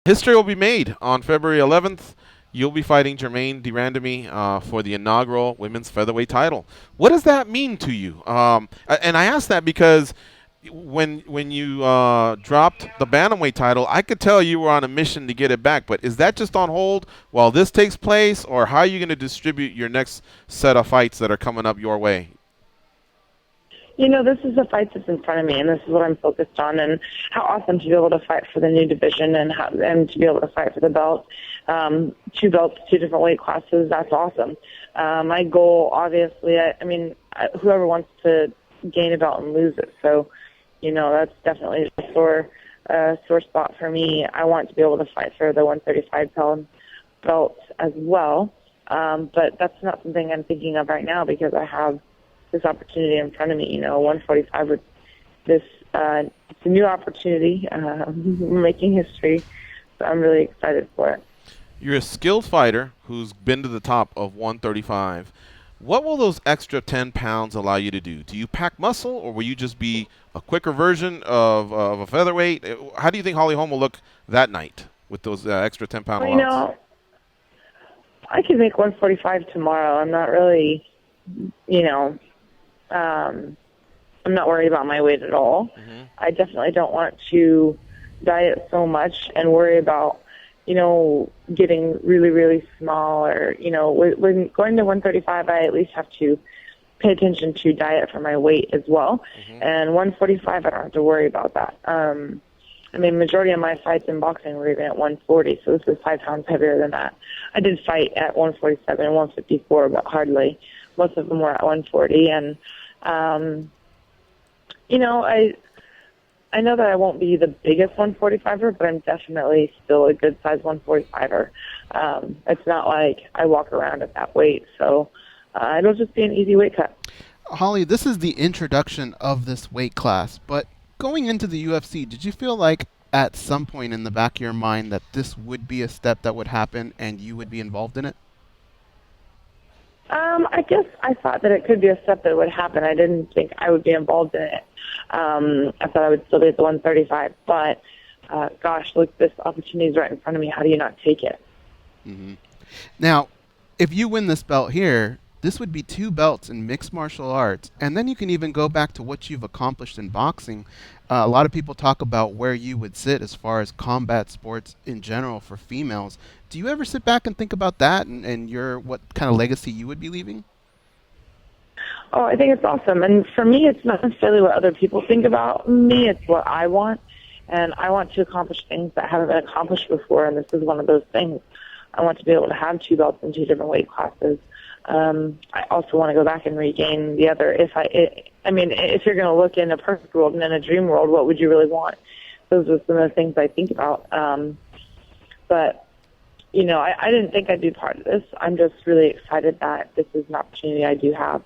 History will be made on February 11th. You'll be fighting Jermaine Durandamy for the inaugural women's featherweight title. What does that mean to you? And I ask that because when you dropped the bantamweight title, I could tell you were on a mission to get it back. But is that just on hold while this takes place, or how are you going to distribute your next set of fights that are coming up your way? This is the fight that's in front of me, and this is what I'm focused on. And how awesome to be able to fight for the new division and to be able to fight for the belt. Two belts, two different weight classes. That's awesome. My goal, obviously, whoever wants to gain a belt and lose it. So, that's definitely a sore spot for me. I want to be able to fight for the 135-pound belt as well. But that's not something I'm thinking of right now because I have this opportunity in front of me. 145 with this, it's a new opportunity. We're making history, so I'm really excited for it. You're a skilled fighter who's been to the top of 135. What will those extra 10 pounds allow you to do? Do you pack muscle, or will you just be a quicker version of a featherweight? How do you think Holly Holm will look that night with those extra 10-pound allowance? I can make 145 tomorrow. I'm not really, I'm not worried about my weight at all. Mm-hmm. I definitely don't want to diet so much and worry about, getting really, really small or, when going to 135, I at least have to pay attention to diet for my weight as well. Mm-hmm. And 145, I don't have to worry about that. Majority of my fights in boxing were even at 140, so this is 5 pounds heavier than that. I did fight at 147 and 154, but hardly. Most of them were at 140, and I know that I won't be the biggest 145er, but I'm definitely still a good size 145er. It's not like I walk around at that weight, so it'll just be an easy weight cut. Holly, this is the introduction of this weight class, but going into the UFC, did you feel like at some point in the back of your mind that this would be a step that would happen and you would be involved in it? I guess I thought that it could be a step that would happen. I didn't think I would be involved in it. I thought I would still be at the 135, but gosh, look, this opportunity is right in front of me. How do you not take it? Mm-hmm. Now, if you win this belt here, this would be 2 belts in mixed martial arts, and then you can even go back to what you've accomplished in boxing. A lot of people talk about where you would sit as far as combat sports in general for females. Do you ever sit back and think about that and what kind of legacy you would be leaving? Oh, I think it's awesome. And for me, it's not necessarily what other people think about me. It's what I want. And I want to accomplish things that haven't been accomplished before, and this is one of those things. I want to be able to have 2 belts in 2 different weight classes. I also want to go back and regain the other. If you're going to look in a perfect world and in a dream world, what would you really want? Those are some of the things I think about. But I didn't think I'd be part of this. I'm just really excited that this is an opportunity I do have.